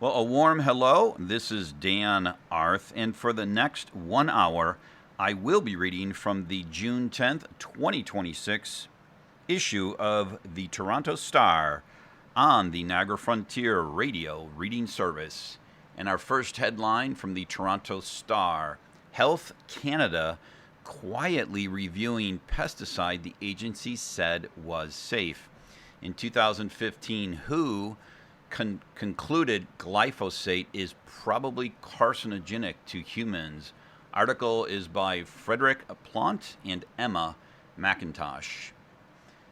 Well, a warm hello. This is Dan Arth, and for the next 1 hour, I will be reading from the June 10th, 2026 issue of the Toronto Star on the Niagara Frontier Radio Reading Service. And our first headline from the Toronto Star: Health Canada quietly reviewing pesticide the agency said was safe. In 2015, WHO concluded glyphosate is probably carcinogenic to humans. Article is by Frederick Plante and Emma McIntosh.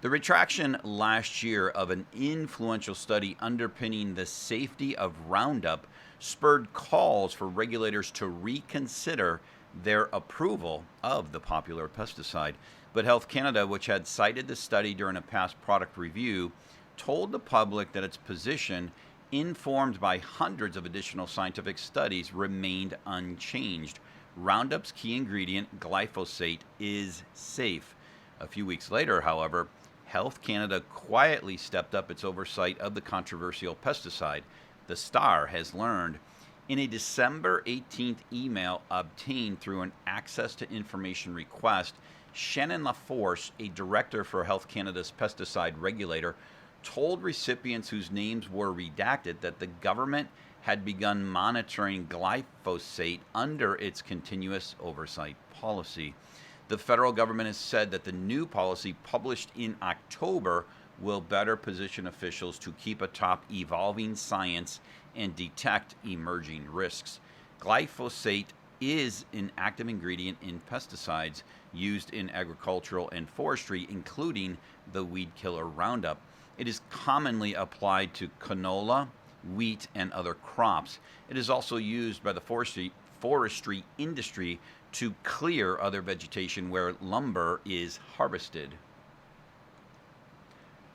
The retraction last year of an influential study underpinning the safety of Roundup spurred calls for regulators to reconsider their approval of the popular pesticide. But Health Canada, which had cited the study during a past product review, told the public that its position, informed by hundreds of additional scientific studies, remained unchanged. Roundup's key ingredient, glyphosate, is safe. A few weeks later, however, Health Canada quietly stepped up its oversight of the controversial pesticide. The Star has learned in a December 18th email obtained through an Access to Information request, Shannon LaForce, a director for Health Canada's pesticide regulator, told recipients whose names were redacted that the government had begun monitoring glyphosate under its continuous oversight policy. The federal government has said that the new policy, published in October, will better position officials to keep atop evolving science and detect emerging risks. Glyphosate is an active ingredient in pesticides used in agricultural and forestry, including the weed killer Roundup. It is commonly applied to canola, wheat, and other crops. It is also used by the forestry industry to clear other vegetation where lumber is harvested.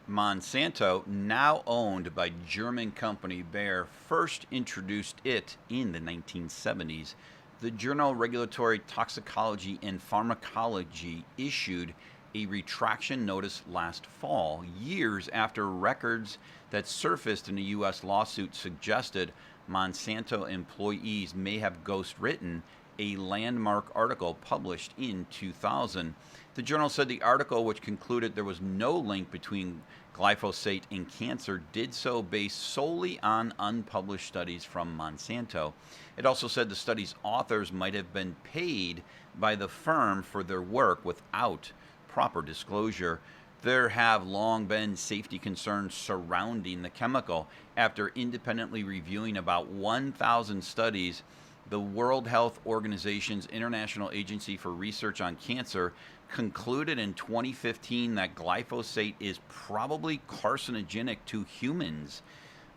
Monsanto, now owned by German company Bayer, first introduced it in the 1970s. The journal Regulatory Toxicology and Pharmacology issued a retraction notice last fall, years after records that surfaced in a U.S. lawsuit suggested Monsanto employees may have ghostwritten a landmark article published in 2000. The journal said the article, which concluded there was no link between glyphosate and cancer, did so based solely on unpublished studies from Monsanto. It also said the study's authors might have been paid by the firm for their work without proper disclosure. There have long been safety concerns surrounding the chemical. After independently reviewing about 1,000 studies, the World Health Organization's International Agency for Research on Cancer concluded in 2015 that glyphosate is probably carcinogenic to humans.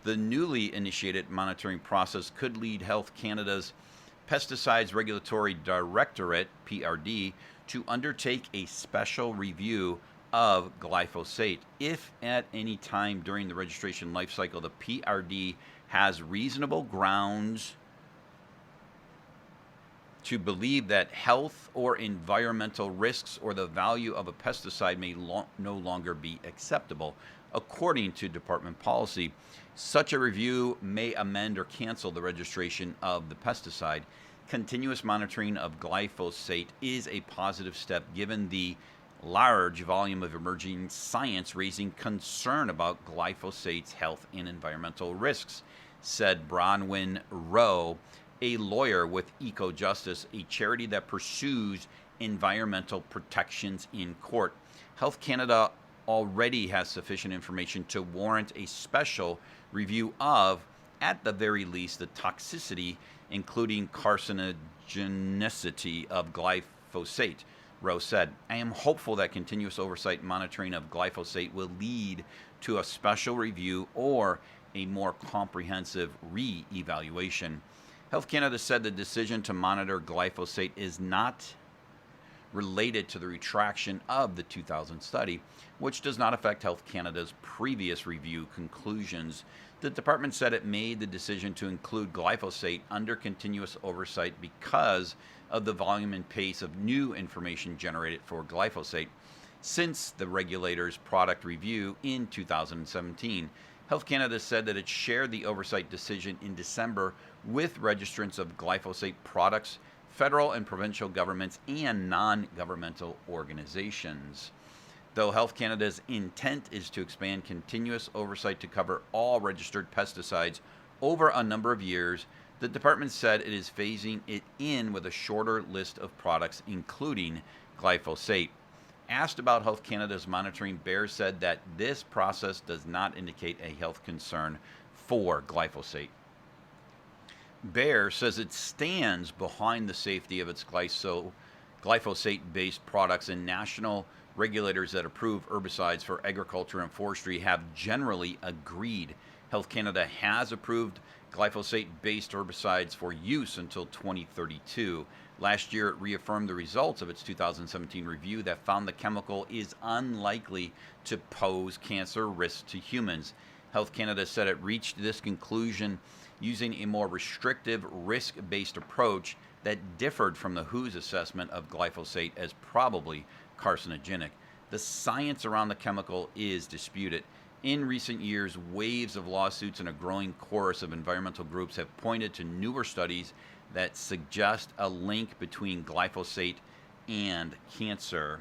The newly initiated monitoring process could lead Health Canada's Pesticides Regulatory Directorate, PRD, to undertake a special review of glyphosate. If at any time during the registration lifecycle the PRD has reasonable grounds to believe that health or environmental risks or the value of a pesticide may no longer be acceptable, according to department policy, such a review may amend or cancel the registration of the pesticide. Continuous monitoring of glyphosate is a positive step given the large volume of emerging science raising concern about glyphosate's health and environmental risks, said Bronwyn Rowe, a lawyer with EcoJustice, a charity that pursues environmental protections in court. Health Canada already has sufficient information to warrant a special review of, at the very least, the toxicity, including carcinogenicity of glyphosate, Rowe said. I am hopeful that continuous oversight and monitoring of glyphosate will lead to a special review or a more comprehensive re-evaluation. Health Canada said the decision to monitor glyphosate is not related to the retraction of the 2000 study, which does not affect Health Canada's previous review conclusions. The department said it made the decision to include glyphosate under continuous oversight because of the volume and pace of new information generated for glyphosate since the regulator's product review in 2017. Health Canada said that it shared the oversight decision in December with registrants of glyphosate products, federal and provincial governments, and non-governmental organizations. Though Health Canada's intent is to expand continuous oversight to cover all registered pesticides over a number of years, the department said it is phasing it in with a shorter list of products, including glyphosate. Asked about Health Canada's monitoring, Baer said that this process does not indicate a health concern for glyphosate. Baer says it stands behind the safety of its glyphosate-based products, and national regulators that approve herbicides for agriculture and forestry have generally agreed. Health Canada has approved glyphosate-based herbicides for use until 2032. Last year, it reaffirmed the results of its 2017 review that found the chemical is unlikely to pose cancer risks to humans. Health Canada said it reached this conclusion using a more restrictive, risk-based approach that differed from the WHO's assessment of glyphosate as probably carcinogenic. The science around the chemical is disputed. In recent years, waves of lawsuits and a growing chorus of environmental groups have pointed to newer studies that suggest a link between glyphosate and cancer.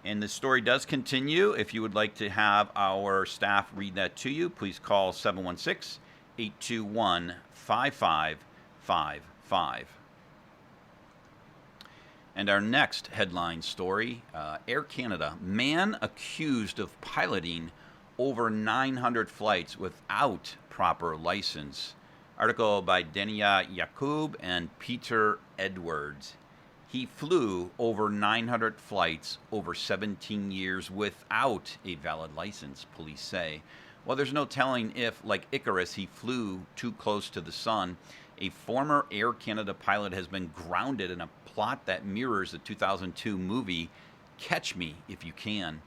And the story does continue. If you would like to have our staff read that to you, please call 716-821-5555. And our next headline story, Air Canada, man accused of piloting over 900 flights without proper license. Article by Denia Yacoub and Peter Edwards. He flew over 900 flights over 17 years without a valid license, police say. While there's no telling if, like Icarus, he flew too close to the sun, a former Air Canada pilot has been grounded in a plot that mirrors the 2002 movie Catch Me If You Can.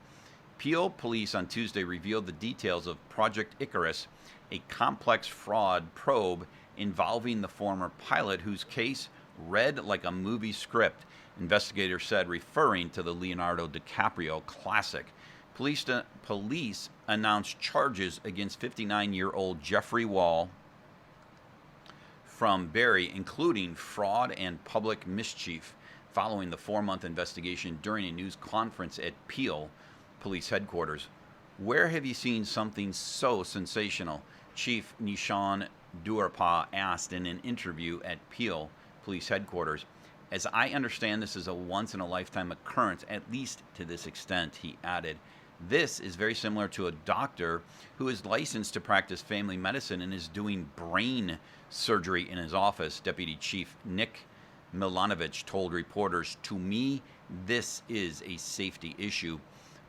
Peel police on Tuesday revealed the details of Project Icarus, a complex fraud probe involving the former pilot whose case read like a movie script, investigators said, referring to the Leonardo DiCaprio classic. Police announced charges against 59-year-old Jeffrey Wall from Barrie, including fraud and public mischief, following the 4-month investigation during a news conference at Peel Police Headquarters. Where have you seen something so sensational? Chief Nishan Durpa asked in an interview at Peel Police Headquarters. As I understand, this is a once-in-a-lifetime occurrence, at least to this extent, he added. This is very similar to a doctor who is licensed to practice family medicine and is doing brain surgery in his office, Deputy Chief Nick Milanovich told reporters. To me, this is a safety issue.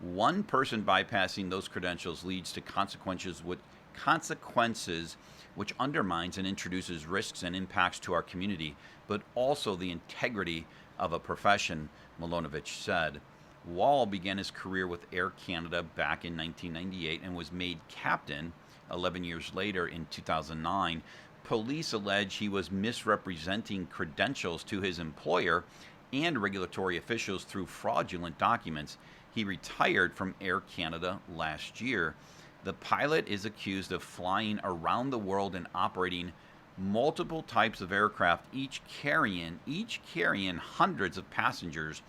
One person bypassing those credentials leads to consequences which undermines and introduces risks and impacts to our community, but also the integrity of a profession, Milanovich said. Wall began his career with Air Canada back in 1998 and was made captain 11 years later in 2009. Police allege he was misrepresenting credentials to his employer and regulatory officials through fraudulent documents. He retired from Air Canada last year. The pilot is accused of flying around the world and operating multiple types of aircraft, each carrying hundreds of passengers,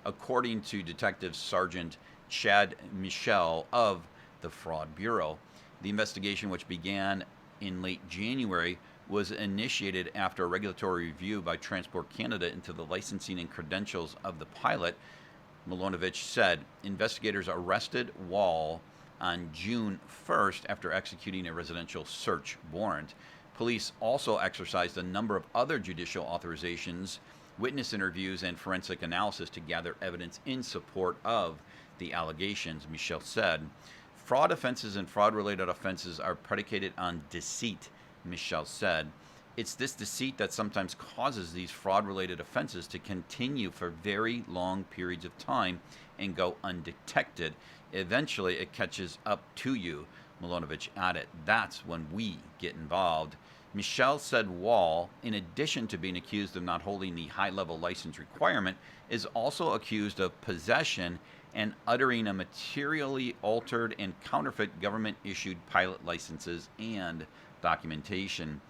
according to Detective Sergeant Chad Michel of the Fraud Bureau. The investigation, which began in late January, was initiated after a regulatory review by Transport Canada into the licensing and credentials of the pilot. Milanovich said investigators arrested Wall on June 1st after executing a residential search warrant. Police also exercised a number of other judicial authorizations, witness interviews, and forensic analysis to gather evidence in support of the allegations, Michel said. Fraud offenses and fraud-related offenses are predicated on deceit, Michel said. It's this deceit that sometimes causes these fraud-related offenses to continue for very long periods of time and go undetected. Eventually, it catches up to you, Milanovich added. That's when we get involved. Michel said Wall, in addition to being accused of not holding the high-level license requirement, is also accused of possession and uttering a materially altered and counterfeit government-issued pilot licenses and documentation.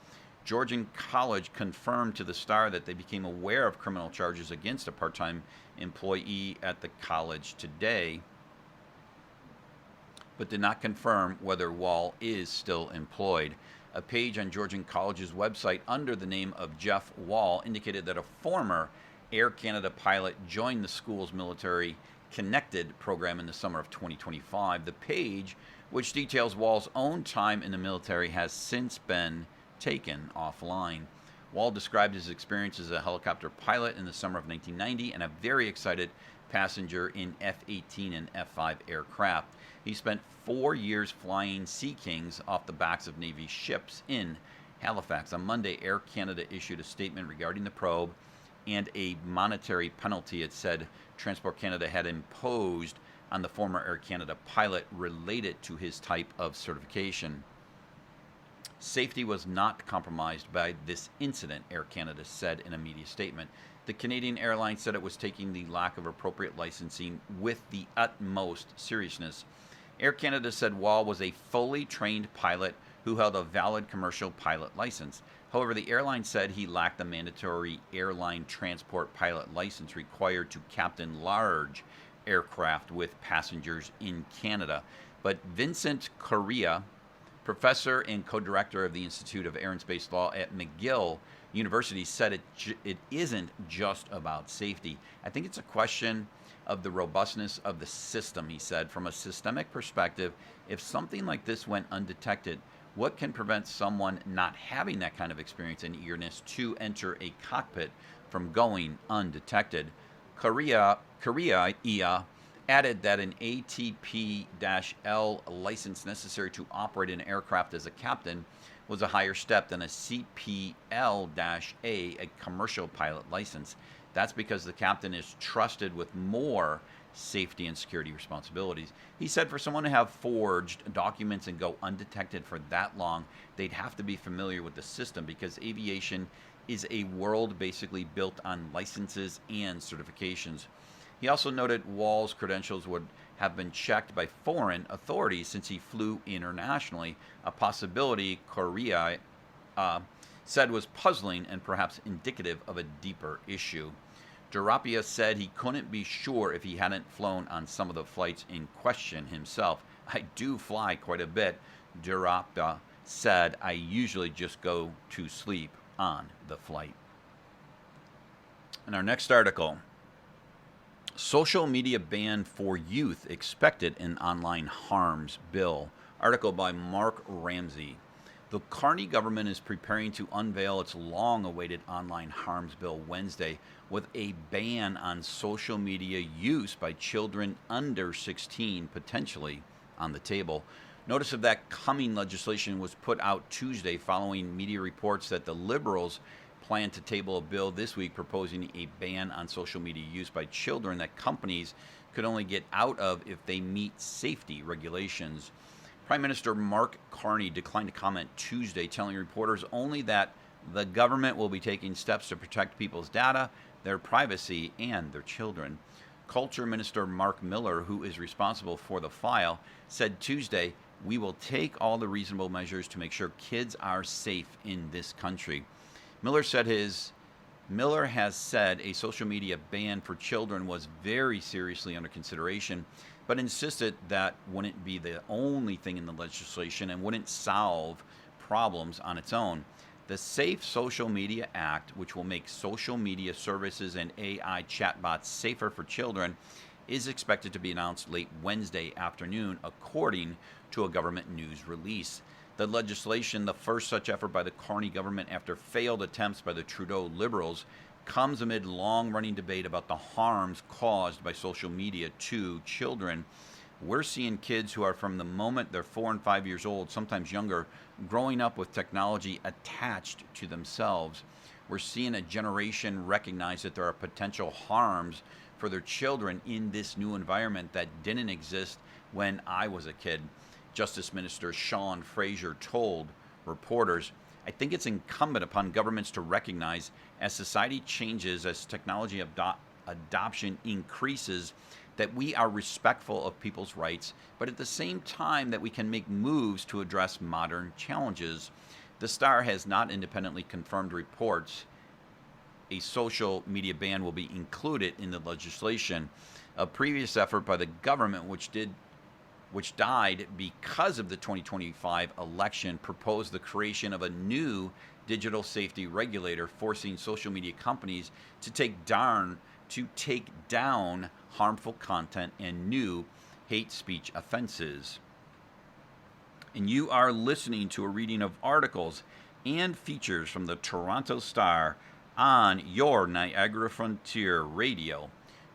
Georgian College confirmed to the Star that they became aware of criminal charges against a part-time employee at the college today, but did not confirm whether Wall is still employed. A page on Georgian College's website under the name of Jeff Wall indicated that a former Air Canada pilot joined the school's military connected program in the summer of 2025. The page, which details Wall's own time in the military, has since been taken offline. Wall described his experience as a helicopter pilot in the summer of 1990 and a very excited passenger in F-18 and F-5 aircraft. He spent 4 years flying Sea Kings off the backs of Navy ships in Halifax. On Monday, Air Canada issued a statement regarding the probe and a monetary penalty it said Transport Canada had imposed on the former Air Canada pilot related to his type of certification. Safety was not compromised by this incident, Air Canada said in a media statement. The Canadian airline said it was taking the lack of appropriate licensing with the utmost seriousness. Air Canada said Wall was a fully trained pilot who held a valid commercial pilot license. However, the airline said he lacked the mandatory airline transport pilot license required to captain large aircraft with passengers in Canada. But Vincent Correa, professor and co-director of the Institute of Air and Space Law at McGill University, said it isn't just about safety. I think it's a question of the robustness of the system, he said. From a systemic perspective, if something like this went undetected, what can prevent someone not having that kind of experience and eagerness to enter a cockpit from going undetected? Correa added that an ATP-L license necessary to operate an aircraft as a captain was a higher step than a CPL-A, a commercial pilot license. That's because the captain is trusted with more safety and security responsibilities. He said for someone to have forged documents and go undetected for that long, they'd have to be familiar with the system, because aviation is a world basically built on licenses and certifications. He also noted Wall's credentials would have been checked by foreign authorities since he flew internationally, a possibility Correa said was puzzling and perhaps indicative of a deeper issue. Durapia said he couldn't be sure if he hadn't flown on some of the flights in question himself. I do fly quite a bit, Durapia said. I usually just go to sleep on the flight. In our next article, social media ban for youth expected in online harms bill. Article by Mark Ramsey. The Carney government is preparing to unveil its long-awaited online harms bill Wednesday, with a ban on social media use by children under 16 potentially on the table. Notice of that coming legislation was put out Tuesday following media reports that the Liberals plan to table a bill this week proposing a ban on social media use by children that companies could only get out of if they meet safety regulations. Prime Minister Mark Carney declined to comment Tuesday, telling reporters only that the government will be taking steps to protect people's data, their privacy, and their children. Culture Minister Mark Miller, who is responsible for the file, said Tuesday, "We will take all the reasonable measures to make sure kids are safe in this country." Miller has said a social media ban for children was very seriously under consideration, but insisted that wouldn't be the only thing in the legislation and wouldn't solve problems on its own. The Safe Social Media Act, which will make social media services and AI chatbots safer for children, is expected to be announced late Wednesday afternoon, according to a government news release. The legislation, the first such effort by the Carney government after failed attempts by the Trudeau Liberals, comes amid long-running debate about the harms caused by social media to children. We're seeing kids who are, from the moment they're 4 and 5 years old, sometimes younger, growing up with technology attached to themselves. We're seeing a generation recognize that there are potential harms for their children in this new environment that didn't exist when I was a kid. Justice Minister Sean Fraser told reporters, "I think it's incumbent upon governments to recognize, as society changes, as technology adoption increases, that we are respectful of people's rights, but at the same time that we can make moves to address modern challenges. The Star has not independently confirmed reports a social media ban will be included in the legislation. A previous effort by the government, which died because of the 2025 election, proposed the creation of a new digital safety regulator, forcing social media companies to take down harmful content and new hate speech offenses. And you are listening to a reading of articles and features from the Toronto Star on your Niagara Frontier Radio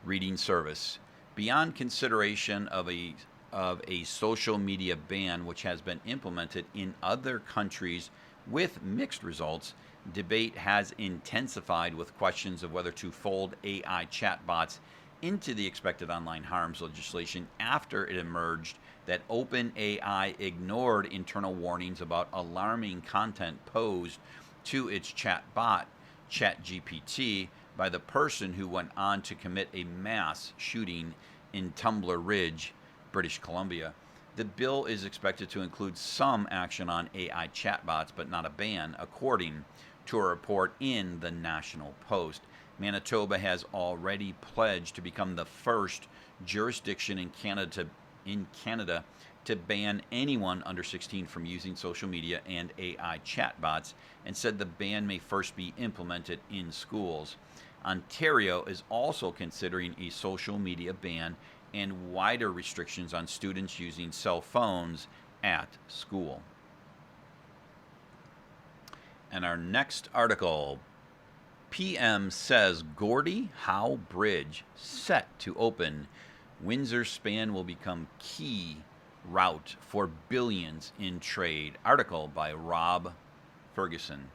reading service. Beyond consideration of a social media ban, which has been implemented in other countries with mixed results, debate has intensified with questions of whether to fold AI chatbots into the expected online harms legislation after it emerged that OpenAI ignored internal warnings about alarming content posed to its chatbot, ChatGPT, by the person who went on to commit a mass shooting in Tumbler Ridge, British Columbia. The bill is expected to include some action on AI chatbots, but not a ban, according to a report in the National Post. Manitoba has already pledged to become the first jurisdiction in Canada to ban anyone under 16 from using social media and AI chatbots, and said the ban may first be implemented in schools. Ontario is also considering a social media ban and wider restrictions on students using cell phones at school. And our next article, PM says Gordie Howe Bridge set to open. Windsor span will become key route for billions in trade. Article by Rob Ferguson.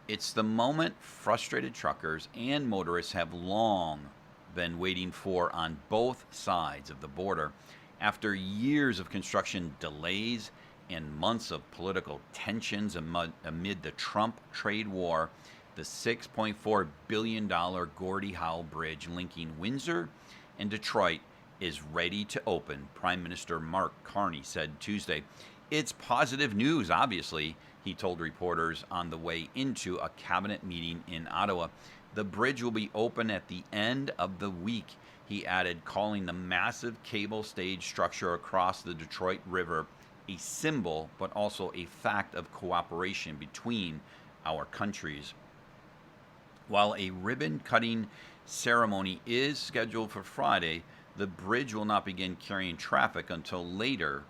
It's the moment frustrated truckers and motorists have long been waiting for on both sides of the border. After years of construction delays and months of political tensions amid the Trump trade war, the $6.4 billion Gordie Howe Bridge linking Windsor and Detroit is ready to open, Prime Minister Mark Carney said Tuesday. It's positive news, obviously, he told reporters on the way into a cabinet meeting in Ottawa. The bridge will be open at the end of the week, he added, calling the massive cable stayed structure across the Detroit River a symbol, but also a fact of cooperation between our countries. While a ribbon-cutting ceremony is scheduled for Friday, the bridge will not begin carrying traffic until later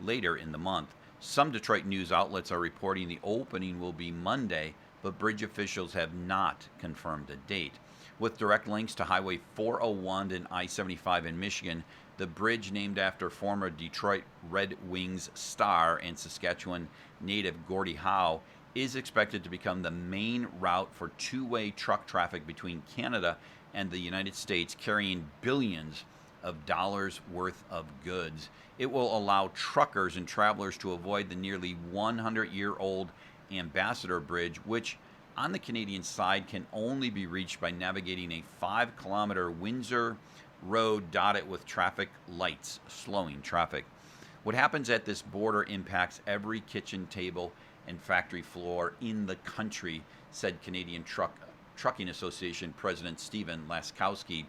in the month. Some Detroit news outlets are reporting the opening will be Monday, but bridge officials have not confirmed a date. With direct links to Highway 401 and I-75 in Michigan, the bridge, named after former Detroit Red Wings star and Saskatchewan native Gordie Howe, is expected to become the main route for two-way truck traffic between Canada and the United States, carrying billions of dollars worth of goods. It will allow truckers and travelers to avoid the nearly 100-year-old Ambassador Bridge, which on the Canadian side can only be reached by navigating a 5-kilometer Windsor road dotted with traffic lights, slowing traffic. What happens at this border impacts every kitchen table and factory floor in the country, said Canadian Trucking Association President Stephen Laskowski.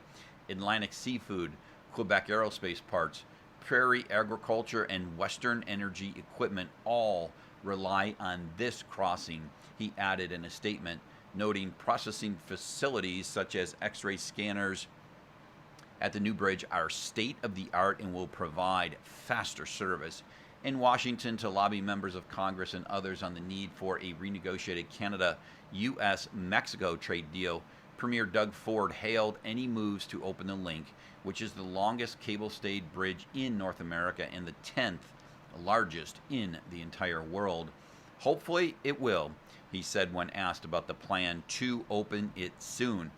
Atlantic Seafood, Quebec Aerospace Parts, Prairie Agriculture, and Western Energy Equipment all rely on this crossing, he added in a statement, noting processing facilities such as X-ray scanners at the new bridge are state-of-the-art and will provide faster service. In Washington, to lobby members of Congress and others on the need for a renegotiated Canada-U.S.-Mexico trade deal, Premier Doug Ford hailed any moves to open the link, which is the longest cable-stayed bridge in North America and the 10th largest in the entire world. Hopefully it will, he said when asked about the plan to open it soon.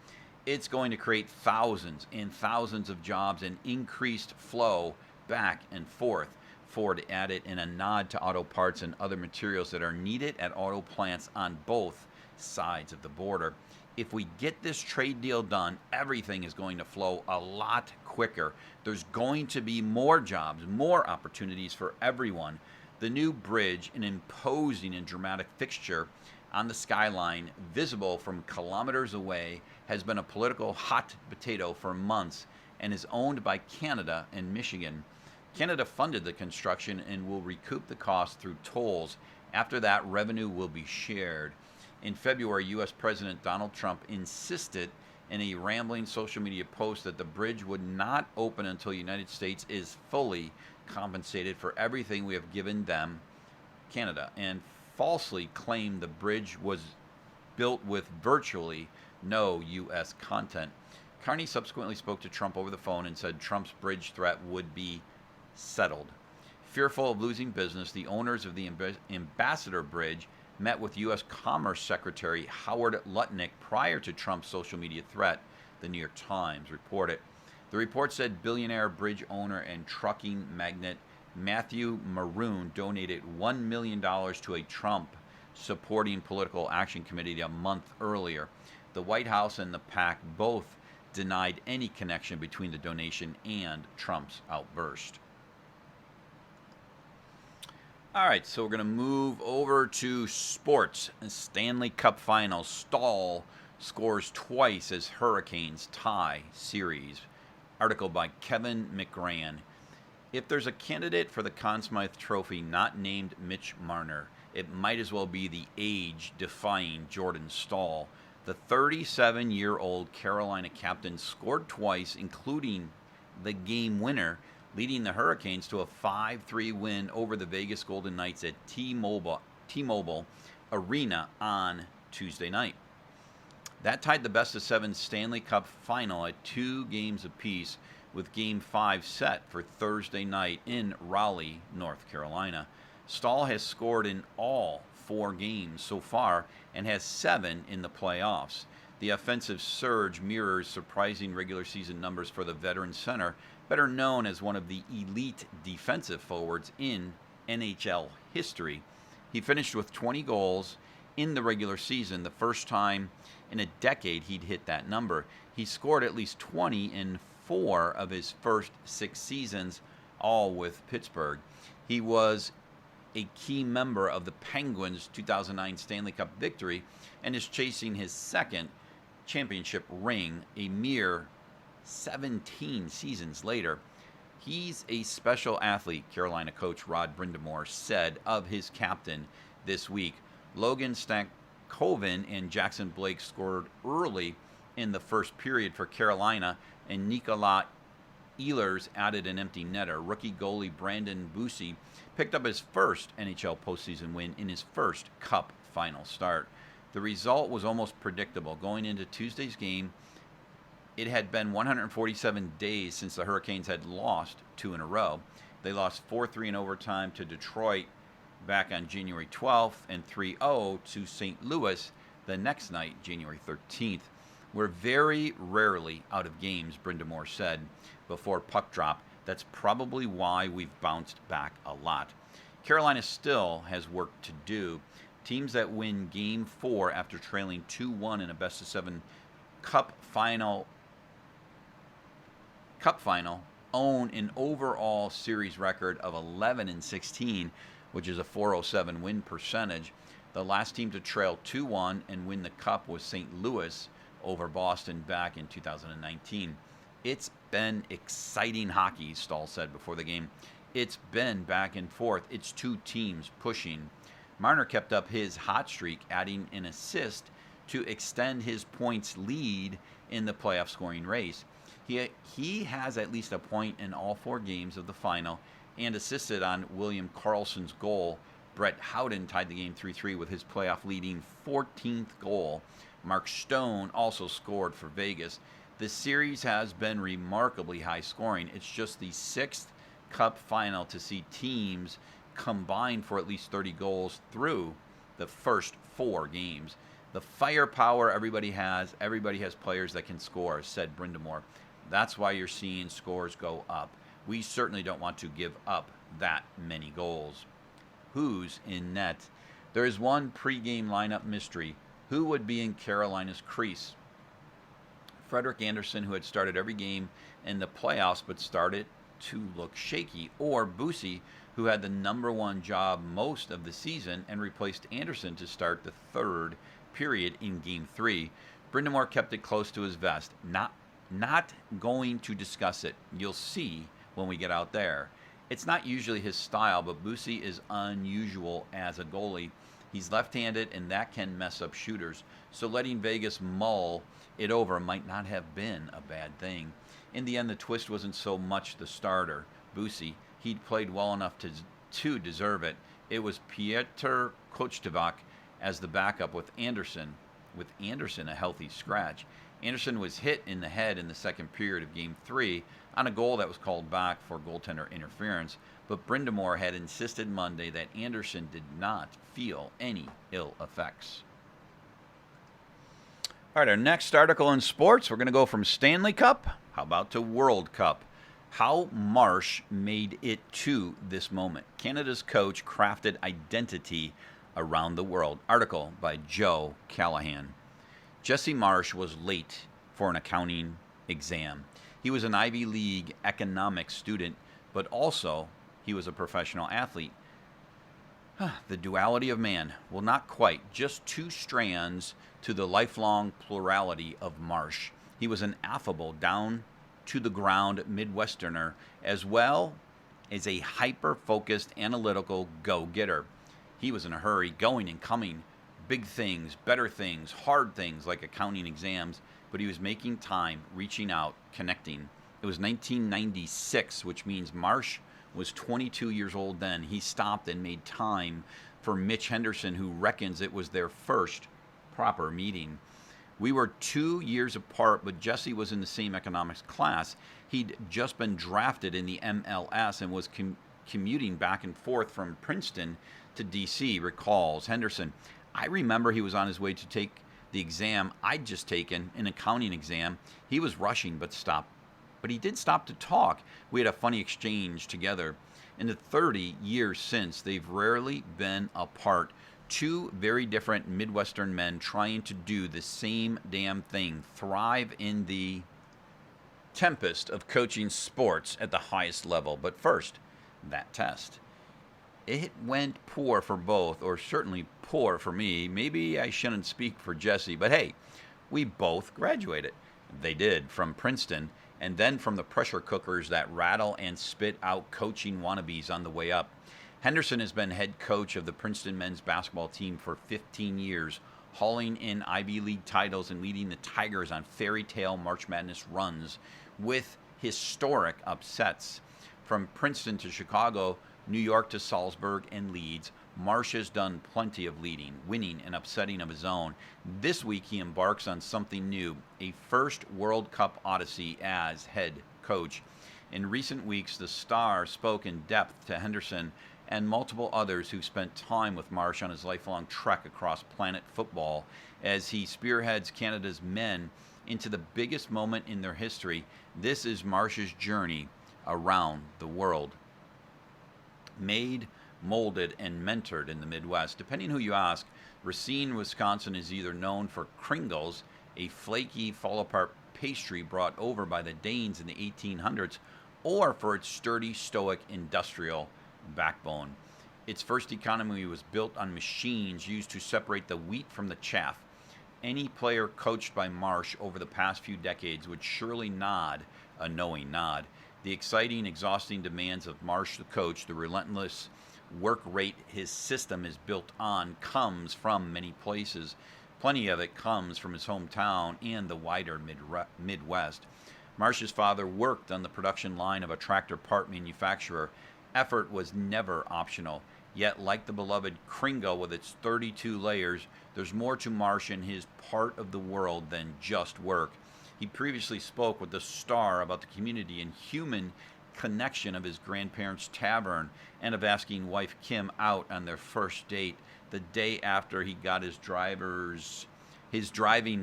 It's going to create thousands and thousands of jobs and increased flow back and forth, Ford added in a nod to auto parts and other materials that are needed at auto plants on both sides of the border. if we get this trade deal done, everything is going to flow a lot quicker. There's going to be more jobs, more opportunities for everyone. The new bridge, an imposing and dramatic fixture on the skyline, visible from kilometers away, has been a political hot potato for months and is owned by Canada and Michigan. Canada funded the construction and will recoup the cost through tolls. After that, revenue will be shared. In February, U.S. President Donald Trump insisted in a rambling social media post that the bridge would not open until the United States is fully compensated for everything we have given them, Canada, and falsely claimed the bridge was built with virtually no U.S. content. Carney subsequently spoke to Trump over the phone and said Trump's bridge threat would be settled. Fearful of losing business, the owners of the Ambassador Bridge met with U.S. Commerce Secretary Howard Lutnick prior to Trump's social media threat, the New York Times reported. The report said billionaire bridge owner and trucking magnate Matthew Maroon donated $1 million to a Trump supporting political action committee a month earlier. The White House and the PAC both denied any connection between the donation and Trump's outburst. All right, so we're going to move over to sports. Stanley Cup Finals. Stahl scores twice as Hurricanes tie series. Article by Kevin McGran. If there's a candidate for the Conn Smythe Trophy not named Mitch Marner, it might as well be the age-defying Jordan Stahl. The 37-year-old Carolina captain scored twice, including the game winner, leading the Hurricanes to a 5-3 win over the Vegas Golden Knights at T-Mobile Arena on Tuesday night. That tied the best-of-7 Stanley Cup final at 2 games apiece, with Game 5 set for Thursday night in Raleigh, North Carolina. Stahl has scored in all 4 games so far and has 7 in the playoffs. The offensive surge mirrors surprising regular season numbers for the veteran center, better known as one of the elite defensive forwards in NHL history. He finished with 20 goals in the regular season, the first time in a decade he'd hit that number. He scored at least 20 in 4 of his first 6 seasons, all with Pittsburgh. He was a key member of the Penguins' 2009 Stanley Cup victory and is chasing his second championship ring a mere 17 seasons later. He's a special athlete, Carolina coach Rod Brind'Amour said of his captain this week. Logan Stankoven and Jackson Blake scored early in the first period for Carolina, and Nicolas Ehlers added an empty netter. Rookie goalie Brandon Bussi picked up his first NHL postseason win in his first Cup final start. The result was almost predictable. Going into Tuesday's game, it had been 147 days since the Hurricanes had lost 2 in a row. They lost 4-3 in overtime to Detroit back on January 12th and 3-0 to St. Louis the next night, January 13th. We're very rarely out of games, Brind'Amour said before puck drop. That's probably why we've bounced back a lot. Carolina still has work to do. Teams that win Game 4 after trailing 2-1 in a best-of-7 Cup final own an overall series record of 11-16, which is a .407 win percentage. The last team to trail 2-1 and win the Cup was St. Louis over Boston back in 2019. It's been exciting hockey, Stahl said before the game. It's been back and forth. It's 2 teams pushing. Marner kept up his hot streak, adding an assist to extend his points lead in the playoff scoring race. He has at least a point in all 4 games of the final and assisted on William Karlsson's goal. Brett Howden tied the game 3-3 with his playoff-leading 14th goal. Mark Stone also scored for Vegas. The series has been remarkably high-scoring. It's just the 6th Cup final to see teams combine for at least 30 goals through the first 4 games. The firepower everybody has players that can score, said Brind'Amour. That's why you're seeing scores go up. We certainly don't want to give up that many goals. Who's in net? There is one pregame lineup mystery. Who would be in Carolina's crease? Frederick Anderson, who had started every game in the playoffs but started to look shaky, or Boosie, who had the number one job most of the season and replaced Anderson to start the third period in Game 3. Brind'Amour kept it close to his vest. Not going to discuss it. You'll see when we get out there. It's not usually his style, but Boosie is unusual as a goalie. He's left-handed, and that can mess up shooters. So letting Vegas mull it over might not have been a bad thing. In the end, the twist wasn't so much the starter, Boosie. He'd played well enough to deserve it. It was Pieter Kochevac as the backup with Anderson a healthy scratch. Anderson was hit in the head in the second period of Game 3 on a goal that was called back for goaltender interference, but Brind'Amour had insisted Monday that Anderson did not feel any ill effects. All right, our next article in sports, we're going to go from Stanley Cup, how about to World Cup? How Marsh made it to this moment. Canada's coach crafted identity around the world. Article by Joe Callahan. Jesse Marsh was late for an accounting exam. He was an Ivy League economics student, but also he was a professional athlete. The duality of man. Well, not quite. Just two strands to the lifelong plurality of Marsh. He was an affable, down-to-the-ground Midwesterner, as well as a hyper-focused, analytical go-getter. He was in a hurry, going and coming. Big things, better things, hard things like accounting exams, but he was making time, reaching out, connecting. It was 1996, which means Marsh was 22 years old then. He stopped and made time for Mitch Henderson, who reckons it was their first proper meeting. We were 2 years apart, but Jesse was in the same economics class. He'd just been drafted in the MLS and was commuting back and forth from Princeton to D.C., recalls Henderson. I remember he was on his way to take the exam I'd just taken, an accounting exam. He was rushing but stopped. But he did stop to talk. We had a funny exchange together. In the 30 years since, they've rarely been apart. Two very different Midwestern men trying to do the same damn thing, thrive in the tempest of coaching sports at the highest level. But first, that test. It went poor for both, or certainly poor for me. Maybe I shouldn't speak for Jesse, but hey, we both graduated. They did, from Princeton, and then from the pressure cookers that rattle and spit out coaching wannabes on the way up. Henderson has been head coach of the Princeton men's basketball team for 15 years, hauling in Ivy League titles and leading the Tigers on fairy tale March Madness runs with historic upsets. From Princeton to Chicago, New York to Salzburg and Leeds, Marsh has done plenty of leading, winning, and upsetting of his own. This week he embarks on something new, a first World Cup odyssey as head coach. In recent weeks, the star spoke in depth to Henderson and multiple others who spent time with Marsh on his lifelong trek across planet football as he spearheads Canada's men into the biggest moment in their history. This is Marsh's journey around the world. Made, molded, and mentored in the Midwest. Depending who you ask, Racine, Wisconsin is either known for Kringles, a flaky, fall-apart pastry brought over by the Danes in the 1800s, or for its sturdy, stoic, industrial backbone. Its first economy was built on machines used to separate the wheat from the chaff. Any player coached by Marsh over the past few decades would surely nod a knowing nod. The exciting, exhausting demands of Marsh the coach, the relentless work rate his system is built on, comes from many places. Plenty of it comes from his hometown and the wider Midwest. Marsh's father worked on the production line of a tractor part manufacturer. Effort was never optional. Yet, like the beloved Kringle with its 32 layers, there's more to Marsh and his part of the world than just work. He previously spoke with the Star about the community and human connection of his grandparents' tavern and of asking wife Kim out on their first date the day after he got his driving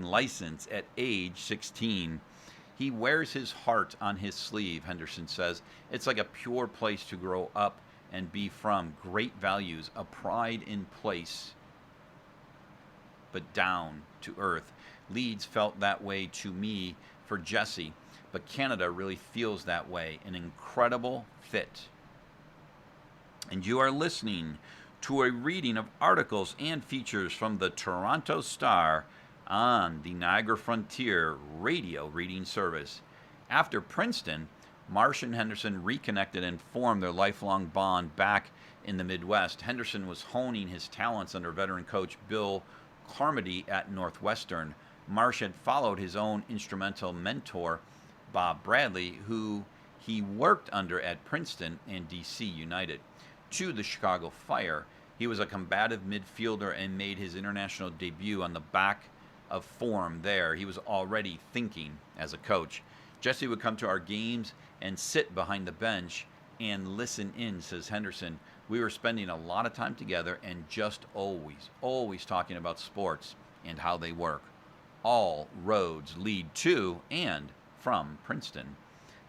license at age 16. He wears his heart on his sleeve, Henderson says. It's like a pure place to grow up and be from. Great values, a pride in place. but down to earth. Leeds felt that way to me for Jesse, but Canada really feels that way. An incredible fit. And you are listening to a reading of articles and features from the Toronto Star on the Niagara Frontier radio reading service. After Princeton, Marsh and Henderson reconnected and formed their lifelong bond back in the Midwest. Henderson was honing his talents under veteran coach Bill Carmody at Northwestern. Marsh had followed his own instrumental mentor, Bob Bradley, who he worked under at Princeton and DC United, to the Chicago Fire. He was a combative midfielder and made his international debut on the back of form there. He was already thinking as a coach. Jesse would come to our games and sit behind the bench and listen in, says Henderson. We were spending a lot of time together and just always talking about sports and how they work. All roads lead to and from Princeton.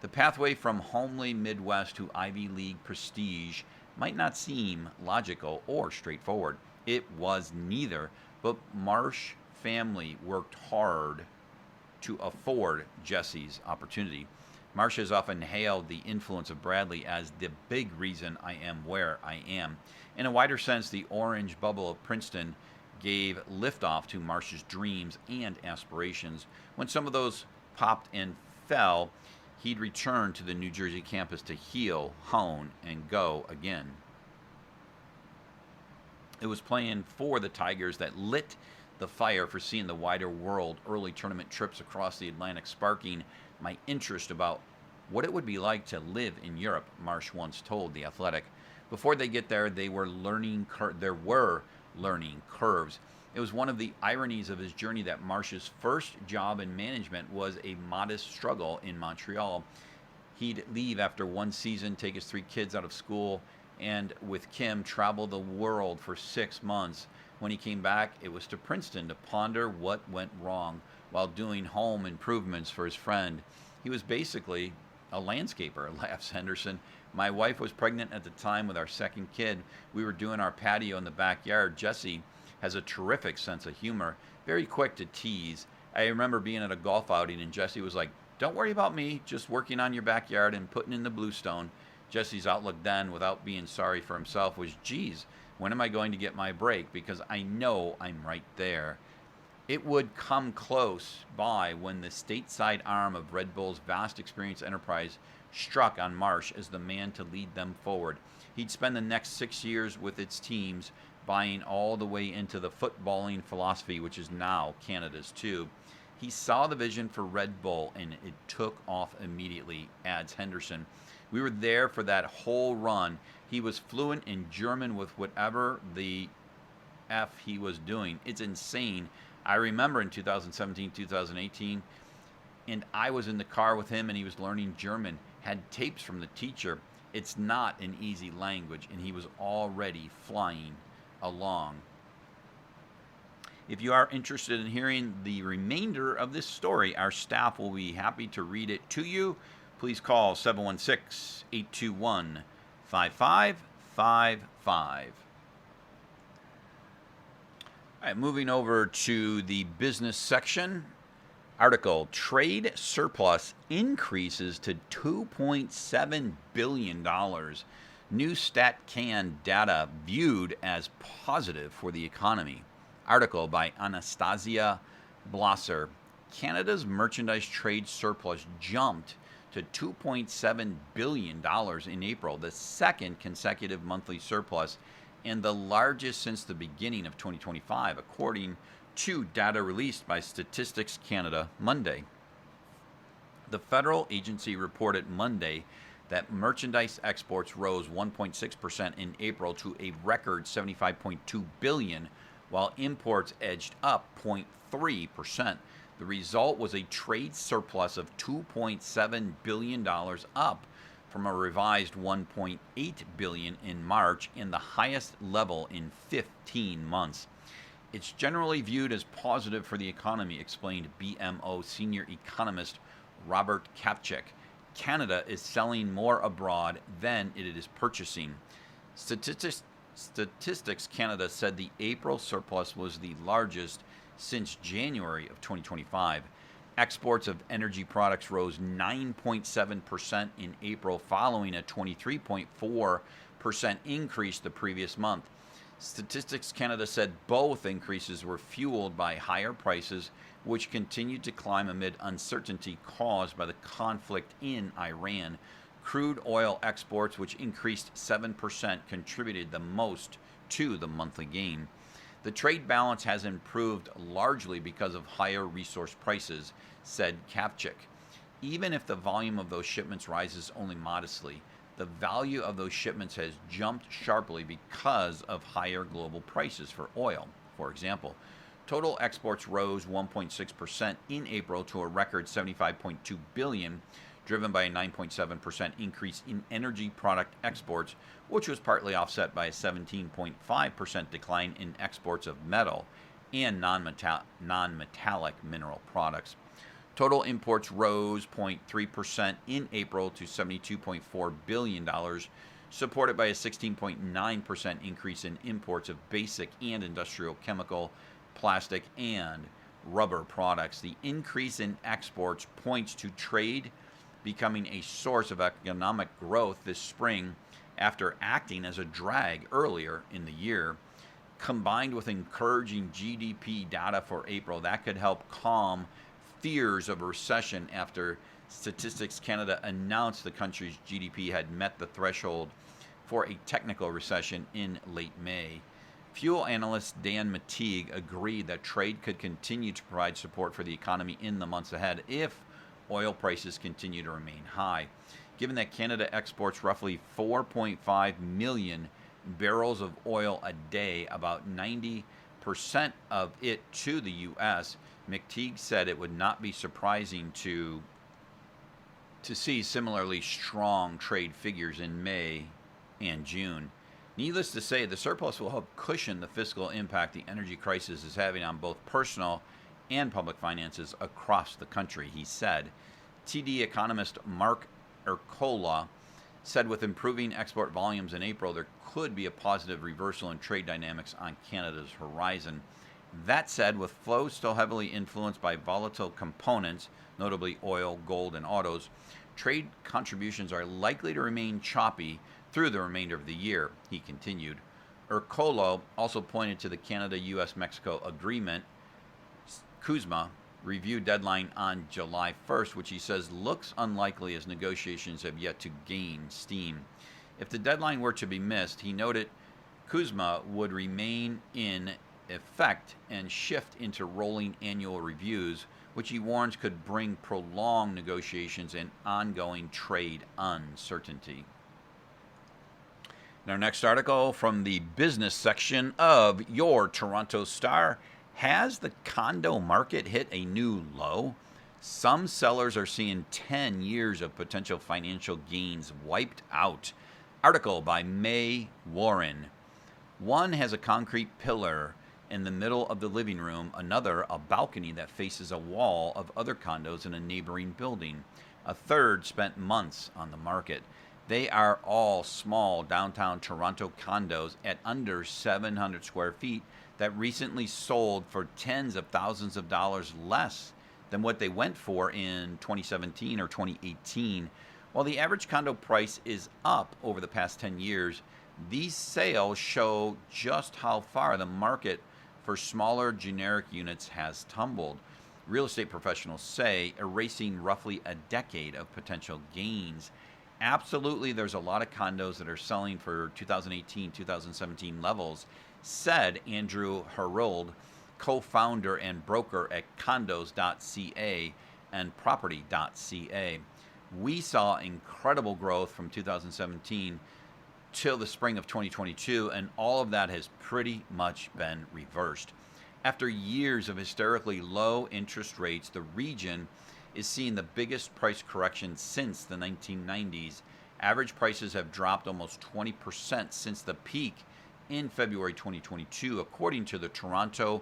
The pathway from homely Midwest to Ivy League prestige might not seem logical or straightforward. It was neither, but Marsh family worked hard to afford Jesse's opportunity. Marsh has often hailed the influence of Bradley as the big reason I am where I am. In a wider sense, the orange bubble of Princeton gave liftoff to Marsh's dreams and aspirations. When some of those popped and fell, he'd return to the New Jersey campus to heal, hone, and go again. It was playing for the Tigers that lit the fire for seeing the wider world, early tournament trips across the Atlantic sparking my interest about what it would be like to live in Europe, Marsh once told The Athletic. Before they get there, there were learning curves. It was one of the ironies of his journey that Marsh's first job in management was a modest struggle in Montreal. He'd leave after one season, take his 3 kids out of school, and with Kim, travel the world for 6 months. When he came back, it was to Princeton to ponder what went wrong while doing home improvements for his friend. He was basically a landscaper, laughs Henderson. My wife was pregnant at the time with our second kid. We were doing our patio in the backyard. Jesse has a terrific sense of humor, very quick to tease. I remember being at a golf outing and Jesse was like, "Don't worry about me, just working on your backyard and putting in the bluestone." Jesse's outlook then, without being sorry for himself, was, "Geez, when am I going to get my break? Because I know I'm right there." It would come close by when the stateside arm of Red Bull's vast experience enterprise struck on Marsh as the man to lead them forward. He'd spend the next 6 years with its teams, buying all the way into the footballing philosophy, which is now Canada's too. He saw the vision for Red Bull, and it took off immediately, adds Henderson. We were there for that whole run. He was fluent in German with whatever the F he was doing. It's insane. I remember in 2017, 2018, and I was in the car with him and he was learning German, had tapes from the teacher. It's not an easy language, and he was already flying along. If you are interested in hearing the remainder of this story, our staff will be happy to read it to you. Please call 716-821-5555. All right, moving over to the business section. Article, trade surplus increases to $2.7 billion. New StatCan data viewed as positive for the economy. Article by Anastasia Blosser. Canada's merchandise trade surplus jumped to $2.7 billion in April, the second consecutive monthly surplus and the largest since the beginning of 2025, according to data released by Statistics Canada Monday. The federal agency reported Monday that merchandise exports rose 1.6% in April to a record $75.2 billion, while imports edged up 0.3%. The result was a trade surplus of $2.7 billion, up from a revised $1.8 billion in March and the highest level in 15 months. It's generally viewed as positive for the economy, explained BMO senior economist Robert Kapchik. Canada is selling more abroad than it is purchasing. Statistics Canada said the April surplus was the largest since January of 2025. Exports of energy products rose 9.7% in April, following a 23.4% increase the previous month. Statistics Canada said both increases were fueled by higher prices, which continued to climb amid uncertainty caused by the conflict in Iran. Crude oil exports, which increased 7%, contributed the most to the monthly gain. The trade balance has improved largely because of higher resource prices, said Kapchik. Even if the volume of those shipments rises only modestly, the value of those shipments has jumped sharply because of higher global prices for oil. For example, total exports rose 1.6% in April to a record $75.2 billion, driven by a 9.7% increase in energy product exports, which was partly offset by a 17.5% decline in exports of metal and non-metallic mineral products. Total imports rose 0.3% in April to $72.4 billion, supported by a 16.9% increase in imports of basic and industrial chemical, plastic, and rubber products. The increase in exports points to trade becoming a source of economic growth this spring after acting as a drag earlier in the year. Combined with encouraging GDP data for April, that could help calm fears of a recession after Statistics Canada announced the country's GDP had met the threshold for a technical recession in late May. Fuel analyst Dan Mateague agreed that trade could continue to provide support for the economy in the months ahead if oil prices continue to remain high. Given that Canada exports roughly 4.5 million barrels of oil a day, about 90% of it to the U.S., McTeague said it would not be surprising to see similarly strong trade figures in May and June. Needless to say, the surplus will help cushion the fiscal impact the energy crisis is having on both personal and public finances across the country, he said. TD economist Mark Ercola said with improving export volumes in April, there could be a positive reversal in trade dynamics on Canada's horizon. That said, with flows still heavily influenced by volatile components, notably oil, gold, and autos, trade contributions are likely to remain choppy through the remainder of the year, he continued. Ercolo also pointed to the Canada-U.S.-Mexico agreement, CUSMA, review deadline on July 1st, which he says looks unlikely as negotiations have yet to gain steam. If the deadline were to be missed, he noted CUSMA would remain in effect and shift into rolling annual reviews, which he warns could bring prolonged negotiations and ongoing trade uncertainty. In our next article from the business section of your Toronto Star, has the condo market hit a new low? Some sellers are seeing 10 years of potential financial gains wiped out. Article by May Warren. One has a concrete pillar in the middle of the living room, another a balcony that faces a wall of other condos in a neighboring building. A third spent months on the market. They are all small downtown Toronto condos at under 700 square feet that recently sold for tens of thousands of dollars less than what they went for in 2017 or 2018. While the average condo price is up over the past 10 years, these sales show just how far the market for smaller generic units has tumbled. Real estate professionals say, erasing roughly a decade of potential gains. Absolutely, there's a lot of condos that are selling for 2018, 2017 levels, said Andrew Herold, co-founder and broker at condos.ca and property.ca. We saw incredible growth from 2017 till the spring of 2022, and all of that has pretty much been reversed. After years of hysterically low interest rates, the region is seeing the biggest price correction since the 1990s. Average prices have dropped almost 20% since the peak in February 2022, according to the Toronto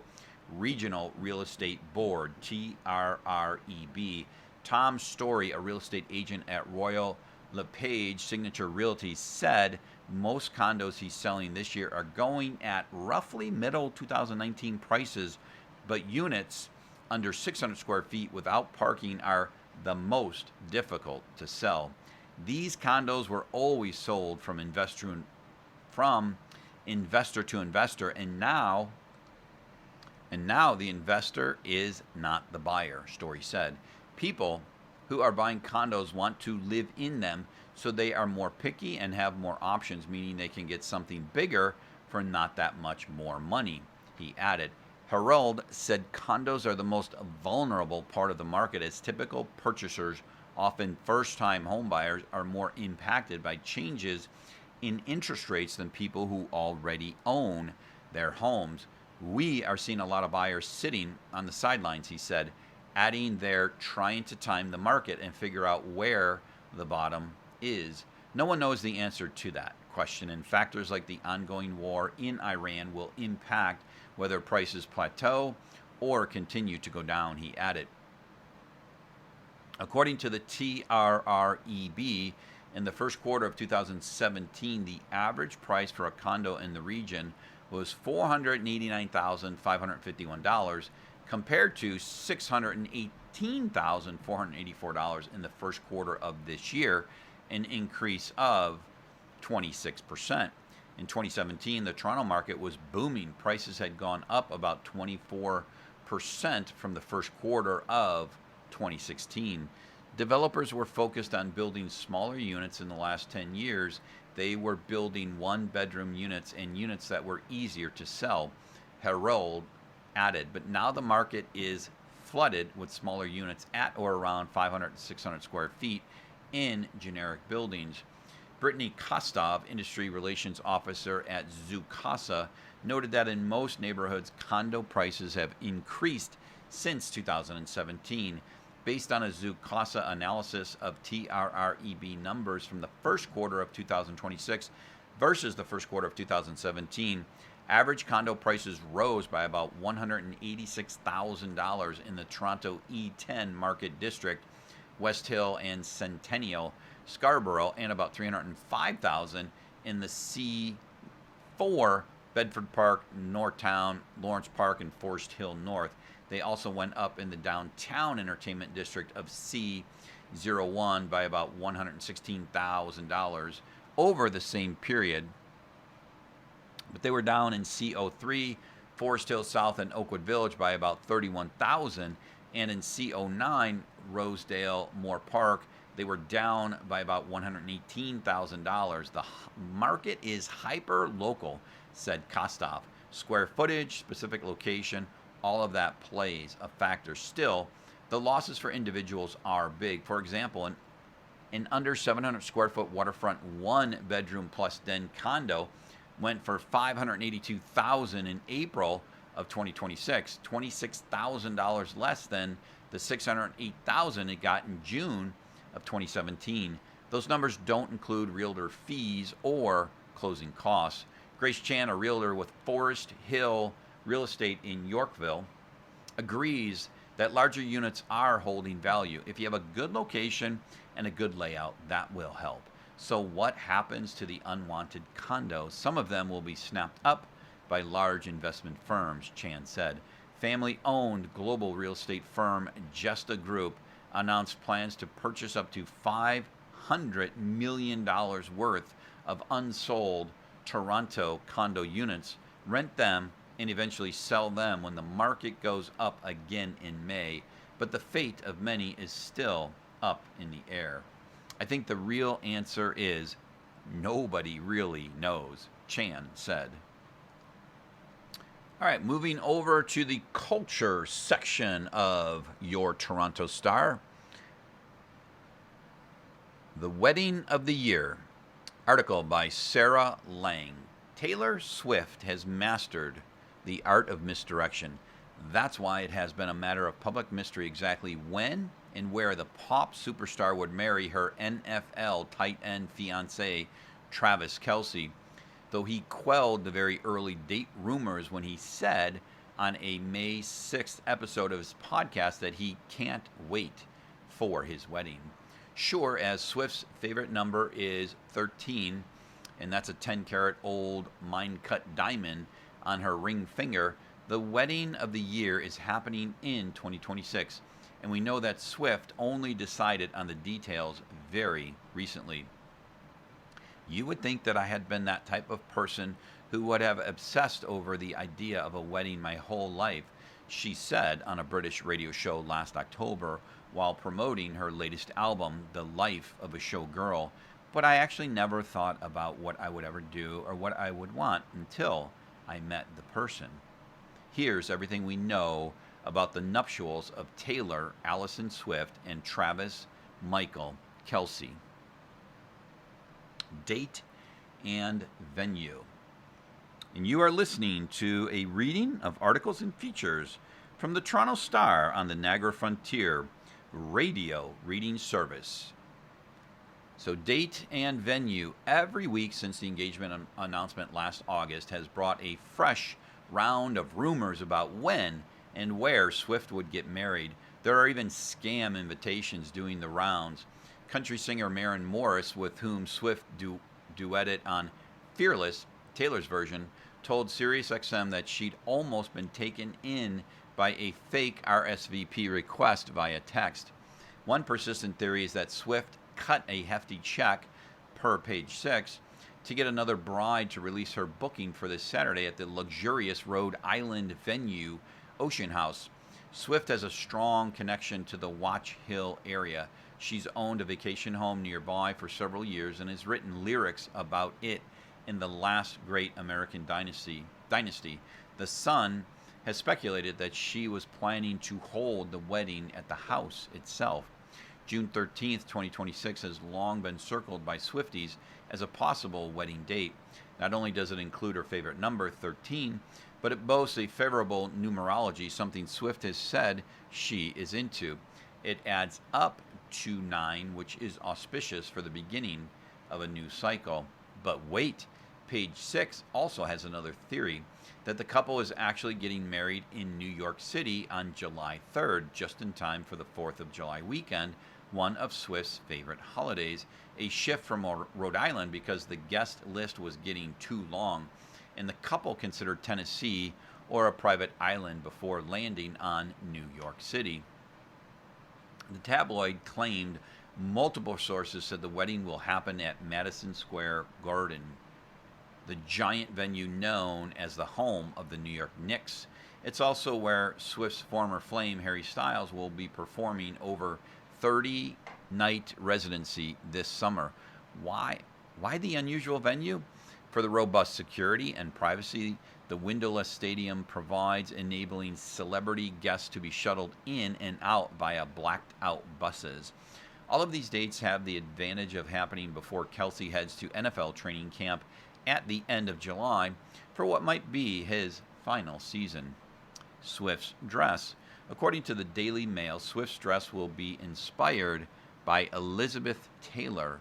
Regional Real Estate Board, TRREB. Tom Story, a real estate agent at Royal LePage Signature Realty, said Most condos he's selling this year are going at roughly middle 2019 prices, but units under 600 square feet without parking are the most difficult to sell. These condos were always sold from investor to investor, and now the investor is not the buyer, Story said. People who are buying condos want to live in them, so they are more picky and have more options, meaning they can get something bigger for not that much more money, he added. Harold said condos are the most vulnerable part of the market, as typical purchasers, often first-time homebuyers, are more impacted by changes in interest rates than people who already own their homes. We are seeing a lot of buyers sitting on the sidelines, he said, adding they're trying to time the market and figure out where the bottom is. No one knows the answer to that question, and factors like the ongoing war in Iran will impact whether prices plateau or continue to go down, he added. According to the TRREB, in the first quarter of 2017, the average price for a condo in the region was $489,551 compared to $618,484 in the first quarter of this year, an increase of 26%. In 2017, the Toronto market was booming. Prices had gone up about 24% from the first quarter of 2016. Developers were focused on building smaller units in the last 10 years. They were building one-bedroom units and units that were easier to sell, Harold added. But now the market is flooded with smaller units at or around 500 to 600 square feet in generic buildings. Brittany Kostov, Industry Relations Officer at Zoocasa, noted that in most neighborhoods, condo prices have increased since 2017. Based on a Zoocasa analysis of TRREB numbers from the first quarter of 2026 versus the first quarter of 2017, average condo prices rose by about $186,000 in the Toronto E10 Market District, West Hill and Centennial, Scarborough, and about $305,000 in the C4, Bedford Park, Northtown, Lawrence Park, and Forest Hill North. They also went up in the downtown entertainment district of C01 by about $116,000 over the same period. But they were down in CO3, Forest Hill South, and Oakwood Village by about $31,000, and in CO9, Rosedale, Moore Park, they were down by about $118,000. The market is hyper-local, said Kostov. Square footage, specific location, all of that plays a factor. Still, the losses for individuals are big. For example, an under 700 square foot waterfront one-bedroom plus den condo went for $582,000 in April of 2026, $26,000 less than the $608,000 it got in June of 2017. Those numbers don't include realtor fees or closing costs. Grace Chan, a realtor with Forest Hill Real Estate in Yorkville, agrees that larger units are holding value. If you have a good location and a good layout, that will help. So what happens to the unwanted condos? Some of them will be snapped up by large investment firms, Chan said. Family-owned global real estate firm Gesta Group announced plans to purchase up to $500 million worth of unsold Toronto condo units, rent them, and eventually sell them when the market goes up again in May. But the fate of many is still up in the air. I think the real answer is nobody really knows, Chan said. All right, moving over to the culture section of your Toronto Star. The Wedding of the Year. Article by Sarah Lang. Taylor Swift has mastered the art of misdirection. That's why it has been a matter of public mystery exactly when and where the pop superstar would marry her NFL tight end fiancé, Travis Kelce, though he quelled the very early date rumors when he said on a May 6th episode of his podcast that he can't wait for his wedding. Sure, as Swift's favorite number is 13, and that's a 10-carat old mine-cut diamond on her ring finger. The wedding of the year is happening in 2026, and we know that Swift only decided on the details very recently. You would think that I had been that type of person who would have obsessed over the idea of a wedding my whole life, she said on a British radio show last October while promoting her latest album, The Life of a Showgirl. But I actually never thought about what I would ever do or what I would want until I met the person. Here's everything we know about the nuptials of Taylor Allison Swift and Travis Michael Kelce. Date and venue. And you are listening to a reading of articles and features from the Toronto Star on the Niagara Frontier radio reading service. So, date and venue. Every week since the engagement announcement last August has brought a fresh round of rumors about when and where Swift would get married. There are even scam invitations doing the rounds. Country singer Maren Morris, with whom Swift duetted on Fearless, Taylor's version, told SiriusXM that she'd almost been taken in by a fake RSVP request via text. One persistent theory is that Swift cut a hefty check, per Page Six, to get another bride to release her booking for this Saturday at the luxurious Rhode Island venue, Ocean House. Swift has a strong connection to the Watch Hill area. She's owned a vacation home nearby for several years and has written lyrics about it in The Last Great American Dynasty. The Sun has speculated that she was planning to hold the wedding at the house itself. June 13th, 2026 has long been circled by Swifties as a possible wedding date. Not only does it include her favorite number, 13, but it boasts a favorable numerology, something Swift has said she is into. It adds up to 9, which is auspicious for the beginning of a new cycle. But wait, Page Six also has another theory, that the couple is actually getting married in New York City on July 3rd, just in time for the 4th of July weekend, one of Swift's favorite holidays, a shift from Rhode Island because the guest list was getting too long, and the couple considered Tennessee or a private island before landing on New York City. The tabloid claimed multiple sources said the wedding will happen at Madison Square Garden, the giant venue known as the home of the New York Knicks. It's also where Swift's former flame Harry Styles will be performing over 30-night residency this summer. Why the unusual venue? For the robust security and privacy the windowless stadium provides, enabling celebrity guests to be shuttled in and out via blacked-out buses. All of these dates have the advantage of happening before Kelce heads to NFL training camp at the end of July for what might be his final season. Swift's dress. According to the Daily Mail, Swift's dress will be inspired by Elizabeth Taylor,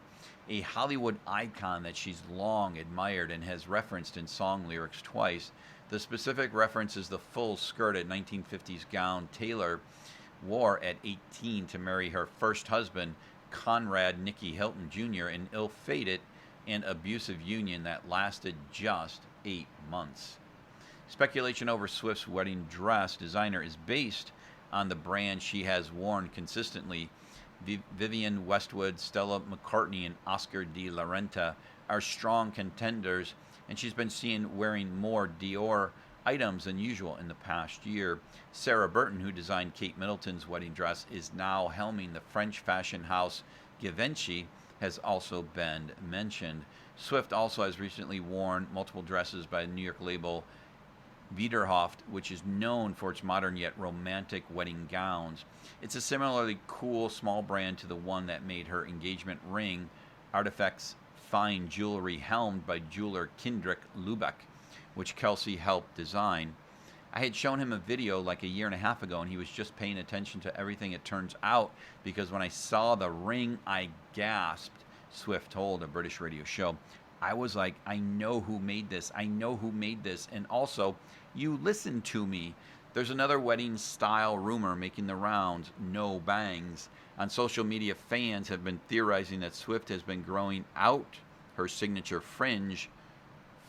a Hollywood icon that she's long admired and has referenced in song lyrics twice. The specific reference is the full skirted 1950s gown Taylor wore at 18 to marry her first husband, Conrad Nicky Hilton Jr., an ill-fated and abusive union that lasted just 8 months. Speculation over Swift's wedding dress designer is based on the brand she has worn consistently. Vivienne Westwood, Stella McCartney, and Oscar de la Renta are strong contenders, and she's been seen wearing more Dior items than usual in the past year. Sarah Burton, who designed Kate Middleton's wedding dress, is now helming the French fashion house Givenchy, has also been mentioned. Swift also has recently worn multiple dresses by the New York label Wiederhoft, which is known for its modern yet romantic wedding gowns. It's a similarly cool small brand to the one that made her engagement ring, Artifacts Fine Jewelry, helmed by jeweler Kindrick Lubeck, which Kelce helped design. I had shown him a video like a year and a half ago, and he was just paying attention to everything, it turns out, because when I saw the ring, I gasped, Swift told a British radio show. I was like, I know who made this. I know who made this. And also, you listen to me. There's another wedding style rumor making the rounds, no bangs. On social media, fans have been theorizing that Swift has been growing out her signature fringe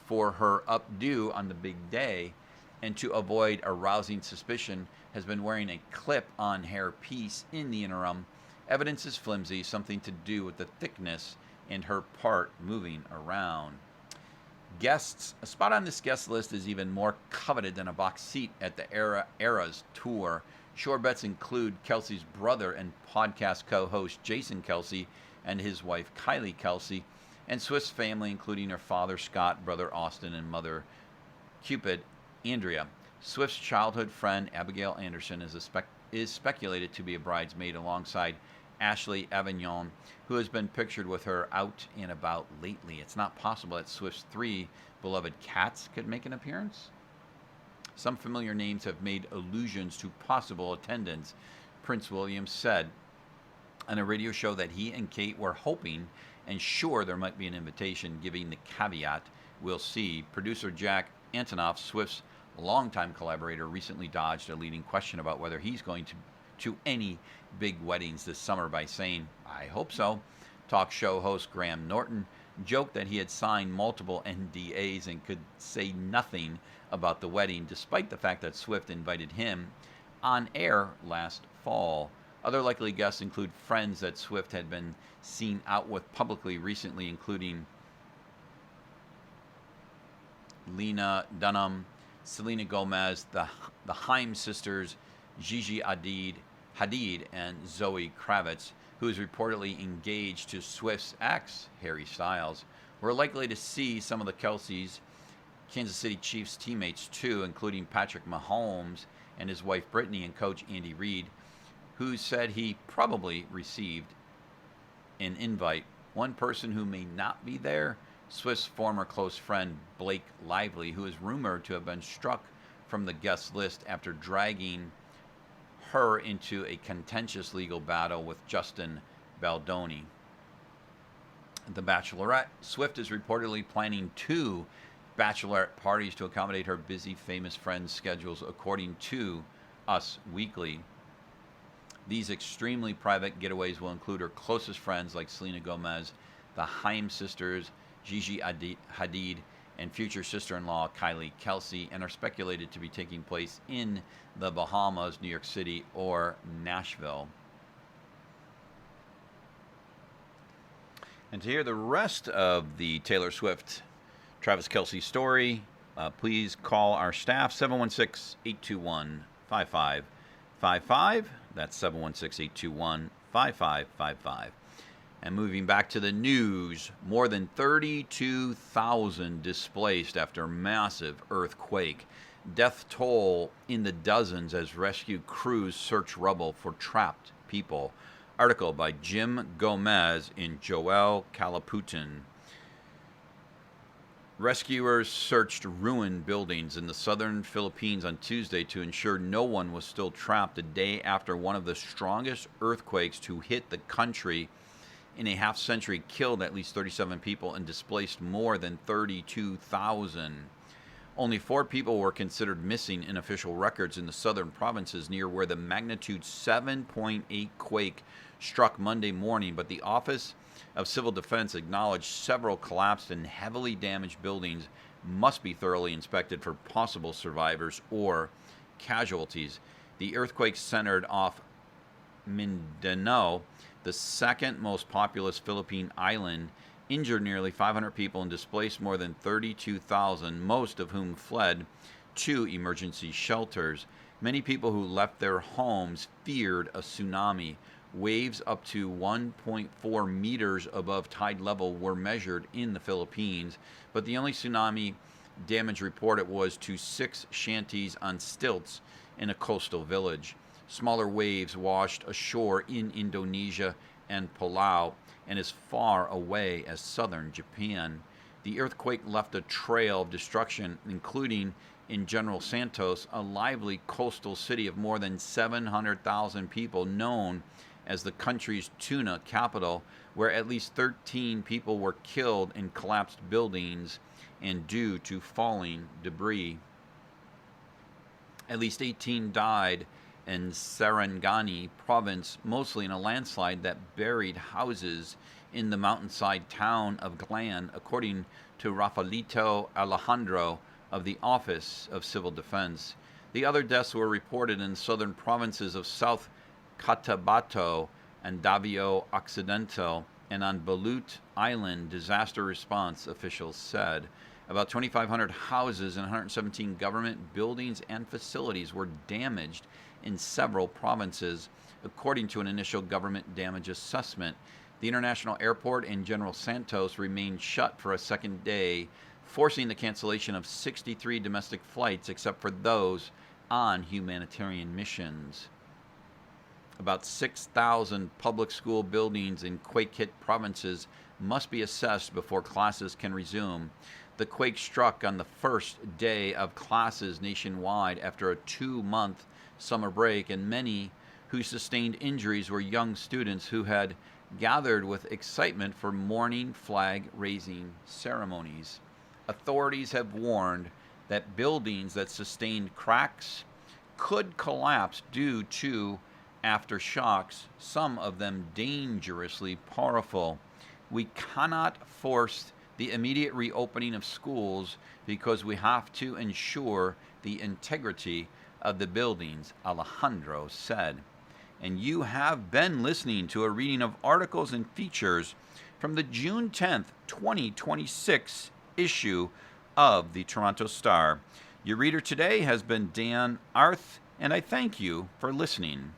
for her updo on the big day, and to avoid arousing suspicion, has been wearing a clip-on hair piece in the interim. Evidence is flimsy, something to do with the thickness and her part moving around. Guests. A spot on this guest list is even more coveted than a box seat at the Eras tour. Sure bets include Kelce's brother and podcast co-host Jason Kelce and his wife Kylie Kelce, and Swift's family, including her father Scott, brother Austin, and mother Cupid Andrea. Swift's childhood friend Abigail Anderson is speculated to be a bridesmaid alongside Ashley Avignon, who has been pictured with her out and about lately. It's not possible that Swift's 3 beloved cats could make an appearance. Some familiar names have made allusions to possible attendance. Prince William said on a radio show that he and Kate were hoping and sure there might be an invitation, giving the caveat, "We'll see." Producer Jack Antonoff, Swift's longtime collaborator, recently dodged a leading question about whether he's going to any big weddings this summer by saying, "I hope so." Talk show host Graham Norton joked that he had signed multiple NDAs and could say nothing about the wedding, despite the fact that Swift invited him on air last fall. Other likely guests include friends that Swift had been seen out with publicly recently, including Lena Dunham, Selena Gomez, the Haim sisters, Gigi Hadid, and Zoe Kravitz, who is reportedly engaged to Swift's ex, Harry Styles. We're likely to see some of the Kelce's Kansas City Chiefs teammates too, including Patrick Mahomes and his wife Brittany and coach Andy Reid, who said he probably received an invite. One person who may not be there, Swift's former close friend Blake Lively, who is rumored to have been struck from the guest list after dragging her into a contentious legal battle with Justin Baldoni. The Bachelorette. Swift is reportedly planning 2 bachelorette parties to accommodate her busy famous friends' schedules, according to Us Weekly. These extremely private getaways will include her closest friends like Selena Gomez, the Haim sisters, Gigi Hadid, and future sister-in-law Kylie Kelce, and are speculated to be taking place in the Bahamas, New York City, or Nashville. And to hear the rest of the Taylor Swift Travis Kelce story, please call our staff, 716-821-5555. That's 716-821-5555. And moving back to the news, more than 32,000 displaced after massive earthquake. Death toll in the dozens as rescue crews search rubble for trapped people. Article by Jim Gomez in Joel Kalaputin. Rescuers searched ruined buildings in the southern Philippines on Tuesday to ensure no one was still trapped a day after one of the strongest earthquakes to hit the country in a half century killed at least 37 people and displaced more than 32,000. Only 4 people were considered missing in official records in the southern provinces near where the magnitude 7.8 quake struck Monday morning, but the Office of Civil Defense acknowledged several collapsed and heavily damaged buildings must be thoroughly inspected for possible survivors or casualties. The earthquake centered off Mindanao, the second most populous Philippine island, injured nearly 500 people and displaced more than 32,000, most of whom fled to emergency shelters. Many people who left their homes feared a tsunami. Waves up to 1.4 meters above tide level were measured in the Philippines, but the only tsunami damage reported was to 6 shanties on stilts in a coastal village. Smaller waves washed ashore in Indonesia and Palau and as far away as southern Japan. The earthquake left a trail of destruction, including in General Santos, a lively coastal city of more than 700,000 people known as the country's tuna capital, where at least 13 people were killed in collapsed buildings and due to falling debris. At least 18 died in Sarangani province, mostly in a landslide that buried houses in the mountainside town of Glan, according to Rafaelito Alejandro of the Office of Civil Defense. The other deaths were reported in southern provinces of South Cotabato and Davao Occidental and on Balut Island, disaster response officials said. About 2,500 houses and 117 government buildings and facilities were damaged in several provinces, according to an initial government damage assessment. The international airport in General Santos remained shut for a second day, forcing the cancellation of 63 domestic flights except for those on humanitarian missions. About 6,000 public school buildings in quake-hit provinces must be assessed before classes can resume. The quake struck on the first day of classes nationwide after a 2-month summer break, and many who sustained injuries were young students who had gathered with excitement for morning flag-raising ceremonies. Authorities have warned that buildings that sustained cracks could collapse due to aftershocks, some of them dangerously powerful. We cannot force the immediate reopening of schools because we have to ensure the integrity of the buildings, Alejandro said. And you have been listening to a reading of articles and features from the June 10th, 2026 issue of the Toronto Star. Your reader today has been Dan Arth, and I thank you for listening.